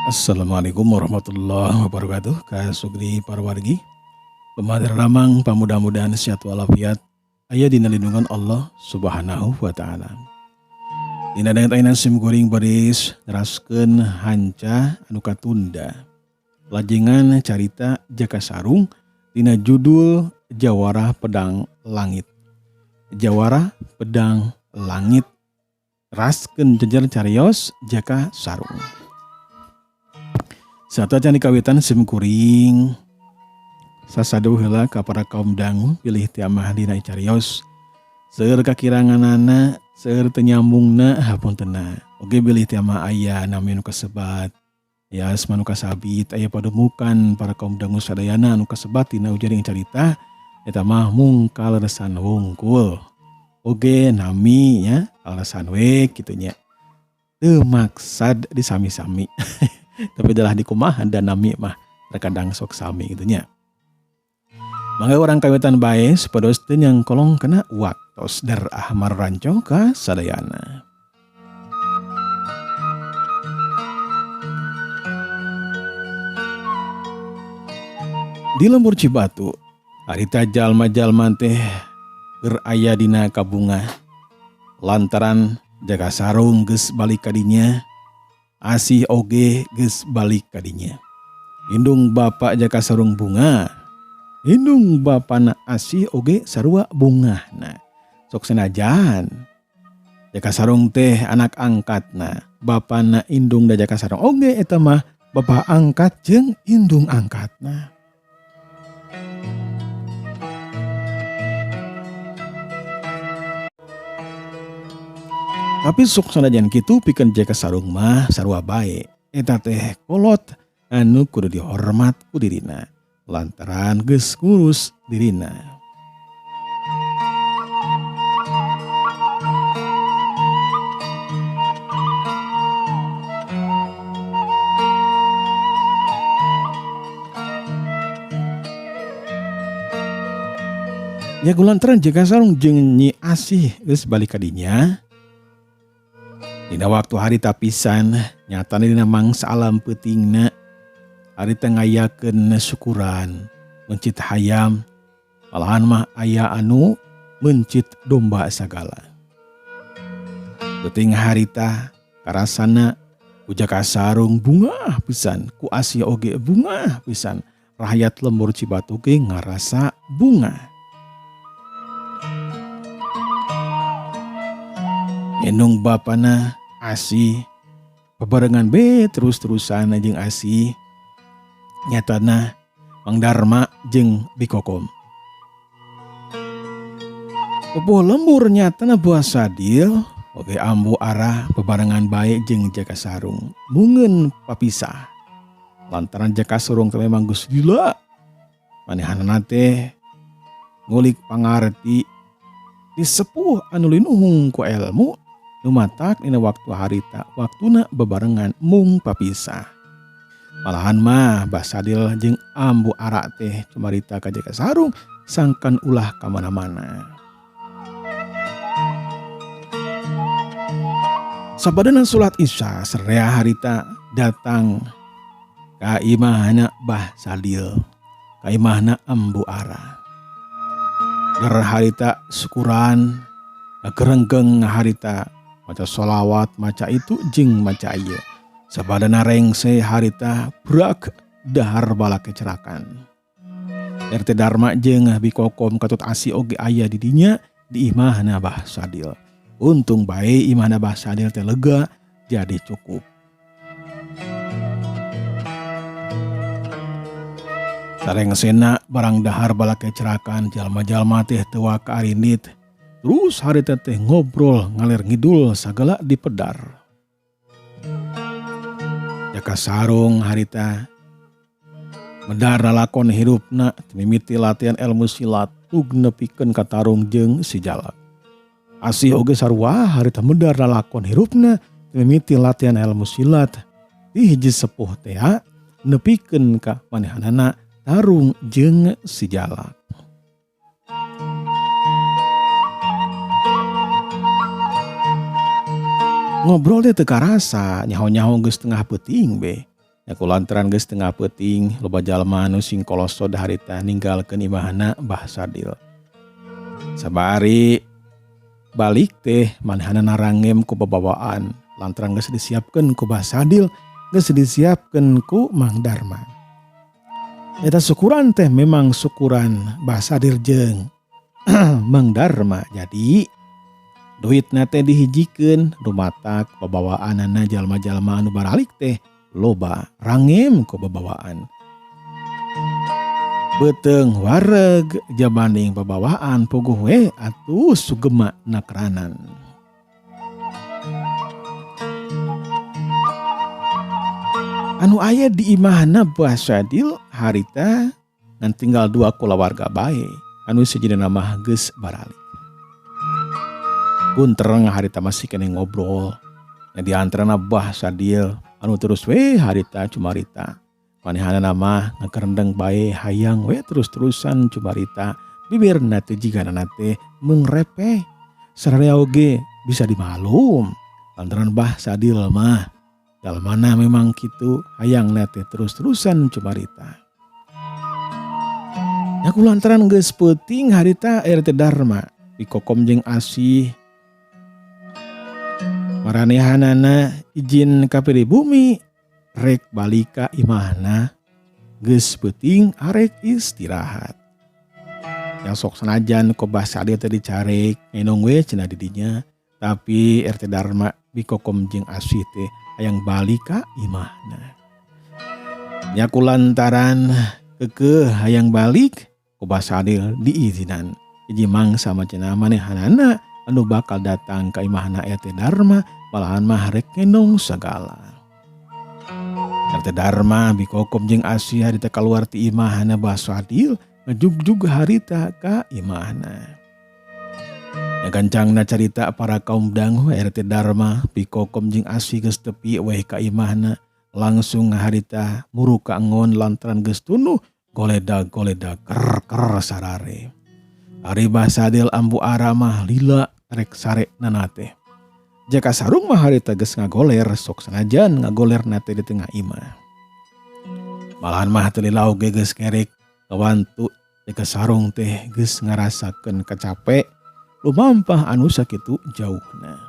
Assalamualaikum warahmatullahi wabarakatuh. Kasugri parwargi. Pemadir ramang pamudah-mudahan sehat walafiat. Aya dina lindungan Allah Subhanahu wa taala. Dina daget ayeuna sim kuring baris neraskeun hanca anu katunda. Lajengan carita Jaka Sarung dina judul Jawara Pedang Langit. Jawara Pedang Langit raskeun jejer cariyos Jaka Sarung. Satu can dikawitan sim kuring sasado heula ka para kaum dangu pilih ti amah dina cariyos seueur kakiranganana seueur teu nyambungna hapuntenna oge bilih ti amah aya nami nu kasebat ya asma nu kasabit aya pademukan para kaum dangu sadayana anu kasebat dina ujaring carita eta mah mung kaleresan wungkul oge nami nya alasan we kitu nya teu maksad disami-sami tapi adalah di kumaha dan nami mah terkadang sok sami gitu nya. Mangga orang kawitan bae supados teu yang kolong kena waktos dar ahmar ranco ka sadayana. Di lembur Cibatu, harita jalma-jalma teh keur aya dina kabunga. Lantaran Jaka Sarung geus balik ka dinya. Asih oge geus balik kadinya. Indung bapak Jaka Sarung bunga. Indung bapana Asih oge sarua bungahna. Sok senajan Jaka Sarung teh anak angkatna. Bapana indung da Jaka Sarung oge eta mah bapak angkat jeung indung angkatna. Tapi sok sanajan kitu pikeun Jaka Sarung mah sarua bae. Eta teh kolot anu kudu dihormat ku dirina. Lantaran geus ngurus dirina. Ya kulantaran Jaka Sarung jeung Nyi Asih geus balik ka dinya. Dina waktu harita pisan nyatana dina mangsa alam peutingna harita ngayakeun syukuran mencit hayam malahan mah aya anu mencit domba sagala. Teuting harita karasana ku Jaka Sarung bungah pisan ku Asih oge bungah pisan rakyat lembur Cibatu ge ngarasa bunga. Enung bapana Asih bebarengan be terus-terusan jeung Asih nyatana Mang Darma jeung Bikokom. Pupuh lembur nyatana Buah Sadil oge ambu arah bebarengan bae jeung Jaka Sarung mungeun papisah. Lantaran Jaka Sarung teh memang geus gila. Manehanana teh ngulik pangarti di sepuh anu linuhung ku ilmu numatak dina waktu harita waktuna bebarengan mung papisah. Malahan mah Mbah Sadil jeung ambu ara teh cumarita ka Jaka Sarung sangkan ulah ka mana-mana. Sabadana salat Isya serea harita datang ka imahna Mbah Sadil, ka imahna ambu ara. Dar harita syukuran gerenggeng harita maca sholawat maca itu jeung maca ieu sabadana rengse harita brak dahar bala kecerakan. RT Darma jeung Bikokom katut Asih oge aya di dinya di imahna Mbah Sadil. Untung bae imahna Mbah Sadil teh lega jadi cukup. Sarengsena barang dahar bala kecerakan jalma-jalma teh teu waka arindit. Terus harita teh ngobrol ngalir ngidul sagala di pedar. Jaka Sarung harita medar lalakon hirupna mimiti latihan ilmu silat ug nepikeun ka tarung jeung si jalak. Asih oge sarua harita medar lalakon hirupna mimiti latihan ilmu silat di hiji sepuh teh nepikeun ka manehanana tarung jeung si jalak. Ngobrol teh teu karasa, nyaho-nyaho geus tengah peuting be. Nya kulantaran geus tengah peuting loba jalma anu sing kolosod harita ninggalkeun imahna Mbah Sadil. Sabari balik teh manehna narangem ku babawaan lantaran geus disiapkeun ku Mbah Sadil, geus disiapkeun ku Mang Darma. Eta syukuran teh memang syukuran Mbah Sadil jeung Mang Darma. Jadi duitna teh dihijikeun dumatak babawaanana jalma-jalma anu baralik teh loba rangem ku babawaan. Beteung wareg jabanding babawaan puguh we atuh sugema nakranan. Anu aya di imahna Mbah Sadil harita ngan tinggal 2 kulawarga bae anu sejenna mah geus baralik. Kuntereng harita masih kene ngobrol. Nya di antarana Mbah Sadil anu terus we harita cumarita. Manehana mah ngakerendeng bae hayang we terus-terusan cumarita. Bibirna teh jiganana teh mengrepeh. Sararea oge bisa dimaklum lantaran Mbah Sadil mah dalmana memang kitu hayang teh terus-terusan cumarita. Nya kulantaran geus peuting harita RT Darma pikokom jeung asih maranehanana izin ka pribumi rek balik ka imahna geus peuting arek istirahat. Yang sok sanajan ku Mbah Sadil teh dicarek ngenong we cenah di dinya, tapi RT Darma pikokom jeung asih teh hayang balik ka imahna. Nya kulantaran keukeuh hayang balik ku Mbah Sadil diizinan hiji mangsa macenah manehanana anu bakal datang ka imahna RT Darma malahan mah rek ngendong sagala. RT Darma bikokom jeung asih harita kaluar ti imahna Mbah Sadil ngajugjug harita ka imahna. Ya gancangna carita para kaum dangu RT Darma pikokom jeung asih geus tepi weh ka imahna langsung harita muru ka angon lantaran geus tunuh goledag ker sarare. Ari Mbah Sadil ambu ara mah lila rek sare nana teh. Jaka sarung mah harita geus ngagoler sok sanajan ngagoler nate di tengah imah. Malahan mah teu lila oge geus ngerek kawantu jaka sarung teh geus ngarasakeun kacapek lumampah anu sakitu jauhna.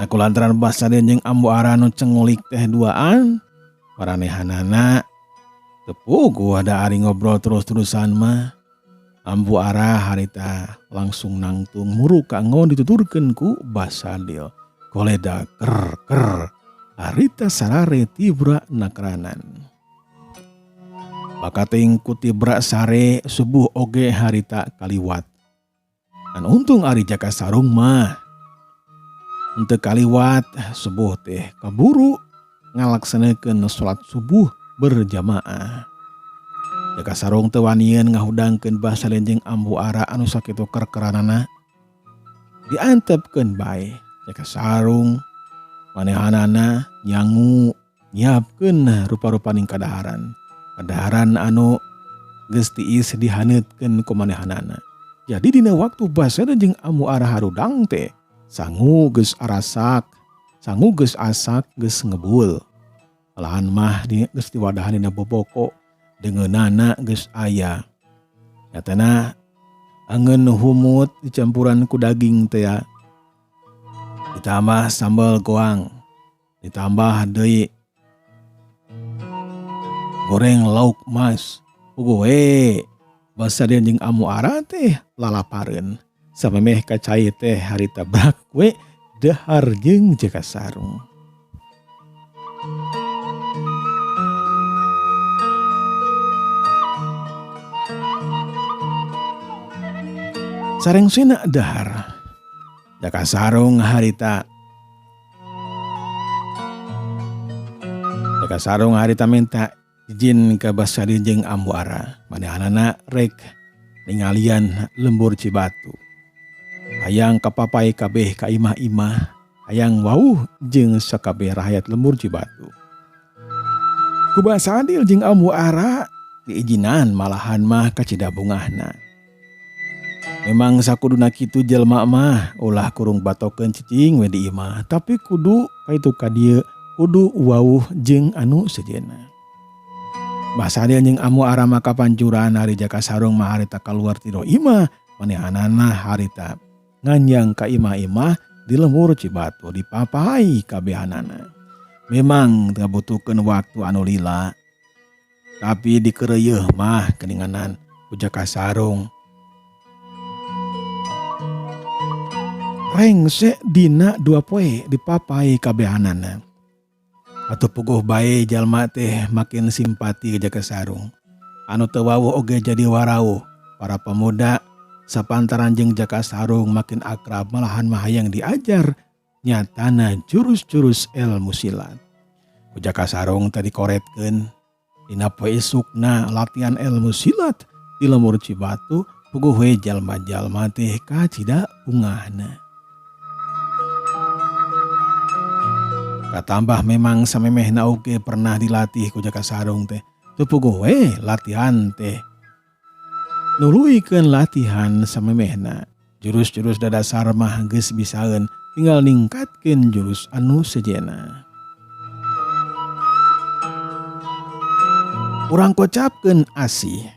Da kulantaran Mbah Sadil jeung ambu ara anu cengulik teh duaan, maranehanana teu puguh ada ari ngobrol terus-terusan mah. Ambu ara harita langsung nangtung muru ka angon dituturkeun ku Mbah Sadil. Goledag ker harita sarare tibra nakranan. Bakating ku tibra sare subuh oge harita kaliwat. Dan untung ari jaka sarung mah henteu kaliwat subuh teh kaburu ngalaksanekeun salat subuh berjamaah. Jaka sarung teu wanian ngahudangkeun Mbah Sadil jeung ambu ara anu sakitu kerkeranana diantepkeun bae. Jaka sarung manehanana nyangu nyiapkeun rupa-rupaning kadaharan. Kadaharan anu geus tiis dihaneutkeun ku manehanana. Jadi dina waktu Mbah Sadil jeung ambu ara harudang teh sangu geus arasak, sangu geus asak geus ngebul. Malahan mah geus diwadahan dina boboko deungeunana geus aya. Nyatana angeun humut dicampuran ku daging teh ya. Ditambah sambal goang, ditambah deui goreng lauk mas. Puguh we Mbah Sadil jeung ambu ara teh lalapareun. Samemeh kacai teh harita brak we dahar jeung jaka sarung. Sarengsina dahar jaka sarung harita. Jaka sarung harita minta izin ka Mbah Sadil jeung ambu ara. Manehanana rek ningalian lembur Cibatu. Hayang kapapai kabeh ka imah-imah, hayang wauh jeung sakabeh rakyat lembur Cibatu. Ku Mbah Sadil jeung ambu ara diijinan malahan mah ka cidabungahna. Memang sakuduna kitu jelema mah ulah kurung batokeun cicing we di imah, tapi kudu kaitu ka dieu kudu wawuh jeung anu sejenna. Basadia jeung amu arama ka pancuran hari Jaka Sarung mah harita kaluar ti imah manehanana harita nganjang ka imah-imah di lemur Cibatu dipapahi kabehanana. Memang ngabutuhkeun waktu anu lila tapi dikeureuh mah keninganan ku Jaka Sarung. Rengse dina 2 poe dipapahi kabehanana. Atuh puguh bae jalma teh makin simpati ke Jaka Sarung. Anu teu wawuh oge jadi warauh. Para pemuda sapantaran jeung Jaka Sarung makin akrab malahan mah hayang diajar nyatana jurus-jurus ilmu silat. Ku Jaka Sarung tadi koretkeun dina poe esukna latihan ilmu silat di lemur Cibatu puguh we jalma-jalma teh kacida ungahna. Katambah memang samemehna oge pernah dilatih ku Jaka Sarung teh. Teu puguh we latihan teh. Nuluikeun latihan samemehna. Jurus-jurus dadasar mah geus bisaeun, tinggal ningkatkeun jurus anu sejenna. Urang kocapkeun asih.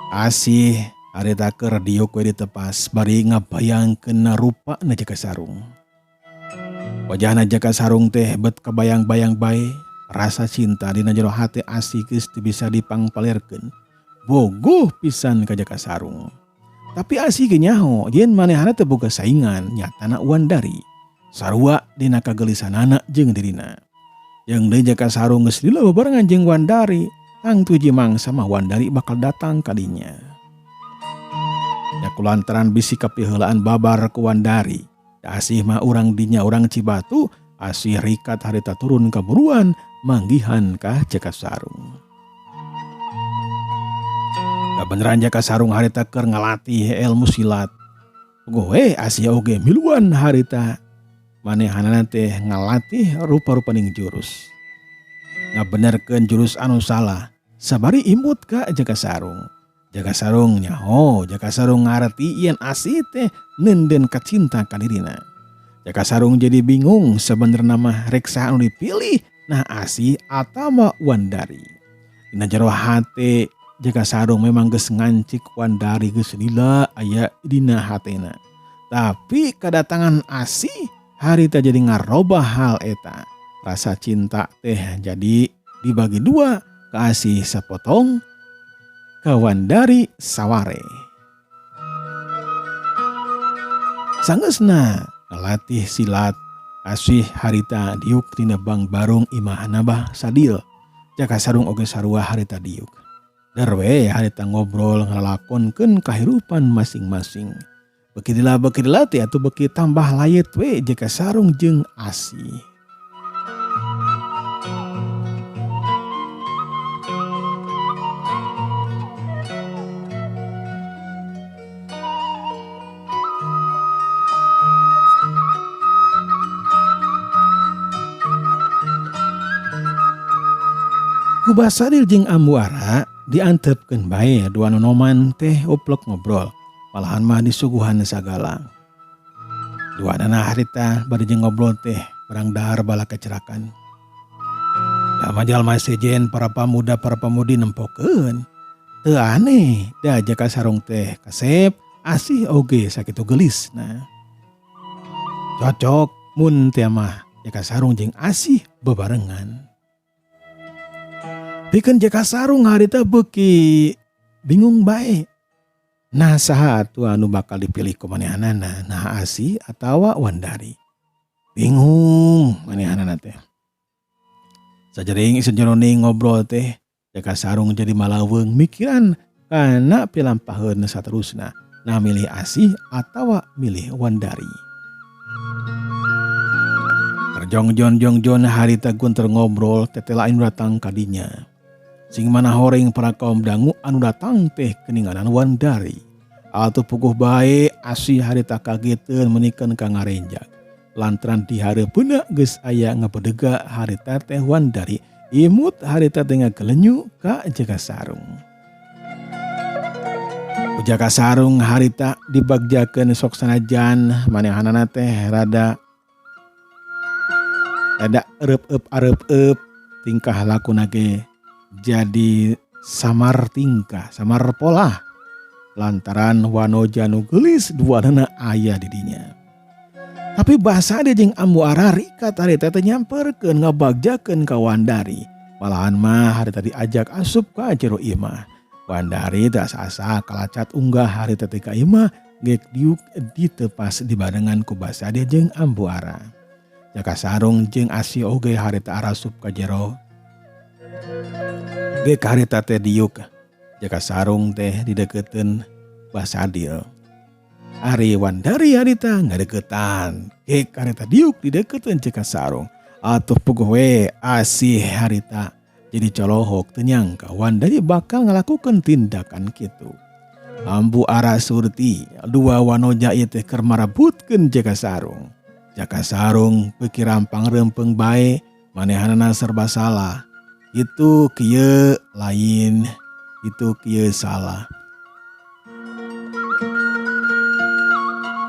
Asih harita keur diuk we ditepas bari ngabayangkeun rupana Jaka Sarung. Wajahna Jaka Sarung teh bet kabayang-bayang bae, rasa cinta dina jero hati asih geus teu bisa dipangpalerkeun. Bogoh pisan ka Jaka Sarung. Tapi asih ge nyaho yen manehna teu boga saingan nyatana Wandari. Sarua dina kagelisanana jeung dirina. Jeung deui Jaka Sarung geus lila bebarengan jeung Wandari, tang tuji mangsa mah Wandari bakal datang ka dinya. Ya kulantaran bisi kapiheulaan babar ku Wandari. Asih mah urang dinya urang Cibatu, asih rikat harita turun ka buruan manggihan ka Jaka Sarung. Kabeneran Jaka Sarung harita keur ngalatih ilmu silat. Puguh we asih oge miluan harita manehanana teh ngalatih rupa-rupaning jurus. Ngabenerkeun jurus anu salah sabari imut ka Jaka Sarung. Jaka Sarung nyaho, Jaka Sarung ngarti yen asih teh nenden kacinta ka dirina. Jaka Sarung jadi bingung sebenarnya mah reksa anu dipilih nah asih atawa Wandari. Dina jero hate Jaka Sarung memang geus ngancik Wandari geus lila aya dina hatena. Tapi kedatangan asih harita jadi ngarobah hal eta. Rasa cinta teh jadi dibagi 2, ka asih sapotong, ka Wandari saware. Sanggeusna ngalatih silat asih harita diuk tina bang barung imahna bah sadil. Jaka Sarung oge sarua harita diuk. Darwe harita ngobrol ngalakonkeun kahirupan masing-masing. Bekidilah teh atuh beki tambah layet we Jaka Sarung jeung asih. Ku Basadil jeung Ambuara diantepkeun bae dua nonoman teh oplok ngobrol. Malahan mah disuguhan sagala. Duanana harita bari jeung ngobrol teh barang dahar bala kecerakan. Jalma-jalma sejen para pamuda para pamudi nempokeun. Teu aneh da Jaka Sarung teh kasep asih oge sakitu gelisna. Cocok mun teh mah Jaka Sarung jeung asih bebarengan. Pikeun Jaka Sarung harita beuki bingung bae. Nah saha atuh anu bakal dipilih ku manehanana, nah asih atawa Wandari. Bingung manehanana teh. Sajering sejeroning ngobrol teh Jaka Sarung jadi malaweung mikiran kana pilampaheun saterusna. Nah milih asih atawa milih Wandari. Terjongjon harita gunter ngobrol tete lain datang kadinya. Sing mana horeng para kaum dangu anu datang teh keninganan Wandari. Atuh puguh bae asih harita kageteun menikeun ka ngarenjak. Lantaran di hareupeuna geus aya ngapedega harita teh Wandari. Imut harita teh ngagelenyu ka Jaka Sarung. Jaka Sarung harita dibagjakeun sok sanajan manehanana teh rada Ada arep tingkah laku nage jadi samar tingkah, samar pola. Lantaran wanoja nu geulis duanana aya di dinya. Tapi bahasa dia jeung ambu arari ka harita teh nyamperkeun ngabagjakeun ka Wandari. Malahan mah harita diajak asup ka jero imah. Wandari teh asa-asa kalacat unggah harita teh ka imah gek diuk ditepas dibarengan ku bahasa dia jeung ambu ara. Jaka sarung jeung Asih oge harita arasup ka jero. Gek harita teh diuk. Jaka sarung teh dideketeun Basadil. Ari Wandari harita ngadeketan. Gek harita diuk dideketeun jaka sarung. Atuh puguh we Asih harita jadi colohok teu nyangka Wandari bakal ngalakukeun tindakan kitu. Ambu ara surti dua wanoja ieu teh keur marabutkeun jaka sarung. Jaka sarung pikir rampang rempeng bae manehanana serba salah. Itu kieu lain, itu kieu salah.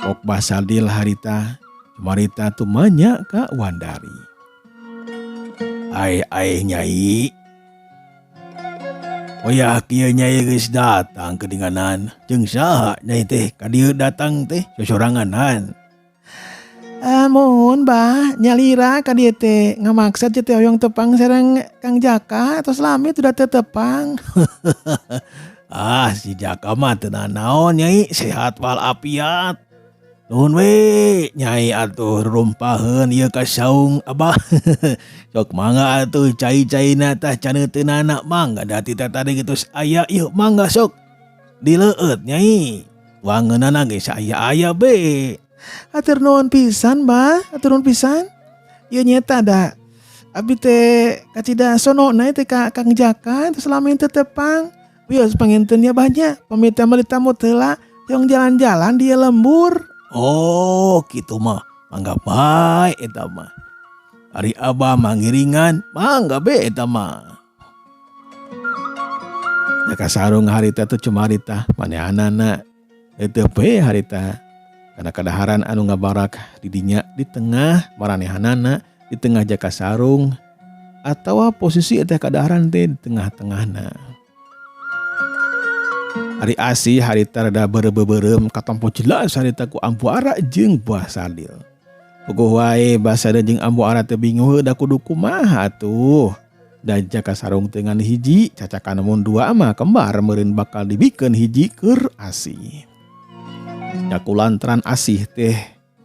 Pok Basadil harita cumarita tumanya ka Wandari. Ai nyai. Oh ya kieu nyai geus datang kedinganan. Jeung saha nyai teh ka dieu datang teh sosoranganan. Mun bah nyalira ka dieu teh ngamaksad teh hoyong tepang sareng Kang Jaka tos lami udah tetepang. Si Jaka mah teu naon nyai, sehat walafiat. Nuhun we nyai atuh rumpaheun ieu ka saung Abah. Sok mangga atuh cai-caina tah caneuteunana mangga dati teh tadi geus aya ieu mangga sok dileueut nyai. Wangeunana ge saaya-aya be. Atur nuhun pisan bah, atur nuhun pisan. Ieu nyata da abdi teh kacida sonona teh ka Kang Jaka terus lamun teu tepang. Wios pangintennya banyak, pamit mah ditamu heula, yang jalan-jalan dia lembur. Oh, kitu mah. Mangga bae eta mah. Ari Abah mangiringan, mangga be eta mah. Jaka sarung harita teh cumarita manehanana teu bae harita. Karena kadaharan anu ngabarak di dinya di tengah maranehanana di tengah jaka sarung atawa posisi eta kadaharan teh di tengah-tengahna. Ari Asih harita rada beureuh-beureuh katompo jelas harita ku ambu ara jeung Basadil. Puguh wae Basadil jeung ambu ara teh bingung da kudu kumaha atuh. Da jaka sarung teh ngan hiji cacakan mun dua mah kembar meureun bakal dibikeun hiji keur Asih. Yakulantaran Asih teh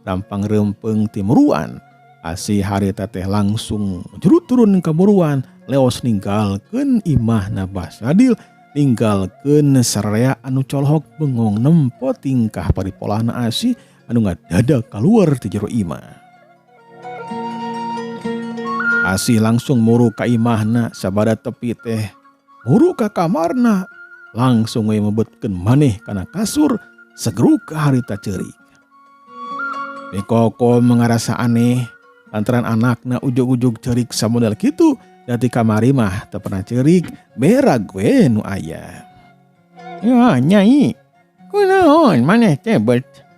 rampang rempeng ti muruan. Asih harita teh langsung jurut turun ka muruan leos ninggalkeun imahna Basadil, ninggalkeun sararea anu colohok bengong nempo tingkah paripolahna Asih anu ngadadak kaluar ti jero imah. Asih langsung muru ka imahna sabada tepi teh muru ka kamarna langsung we mebetkeun maneh kana kasur. Segeruk harita ceurik. Bekoko mengarasa aneh lantaran anakna ujug-ujug ceurik samodel kitu dati kamari mah teu pernah ceurik berag we nu aya. Ya nyai, kunaon maneh teh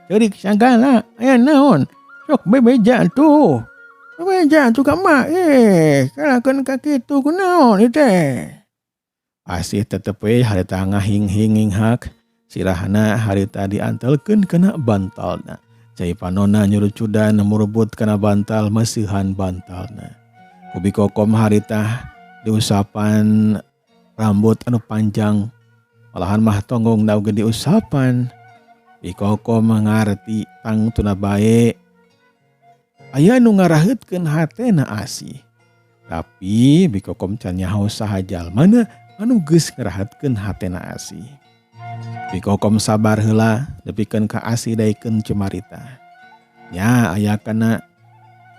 ceurik sagala aya naon? Sok bebeja tuh. Bebeja tuh ka mak kalakeun ka kitu kunaon ieu teh? Asih tetep we harita ngahing-hinging hak. Sirahna harita diantelkeun kana bantalna. Cai panonna nyuruh cudan murebut kana bantal meusihan bantalna. Ubi kokom harita diusapan rambut anu panjang. Malahan mah tonggong da oge diusapan. Bikokom ngarti tangtuna bae. Aya nu ngaraheutkeun hatena Asih. Tapi bikokom can nyaho saha jalmana anu geus ngaraheutkeun hatena Asih. Bikokom sabar heula nepikeun ka Asih daekeun cumarita. Nya aya kana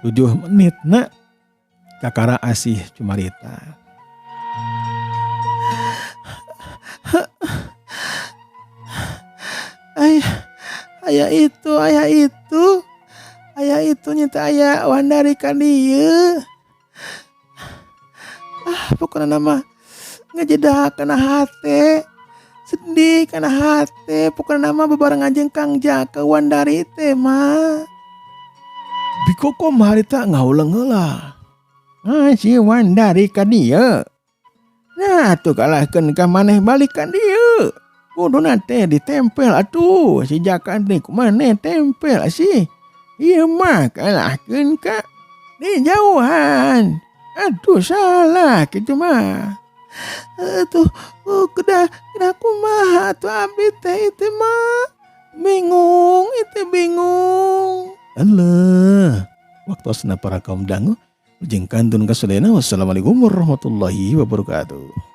7 menitna kakara Asih cumarita. Aya itu nyata aya Wandari ka dieu. Pokona nama ngajedah kana hate. Sedih kana hate pokona nama bebarengan jeung Kang Jaka Wandari teh mah. Bikokom harita ngauleng heula. Ngasiwan dari ka dia. Nah tu kalahkan ka maneh balikan dia. Kudu nate ditempel atuh. Si Jaka ni kumaneh tempel sih. Ieu mah kalahkan ka di jauhan. Aduh salah kitu mah. Atuh kuda kumaha atuh abdi teh itu mah. Bingung, itu bingung. Allah. Waktosna para kaum dangu jeung kantun kasadayana. Wassalamualaikum warahmatullahi wabarakatuh.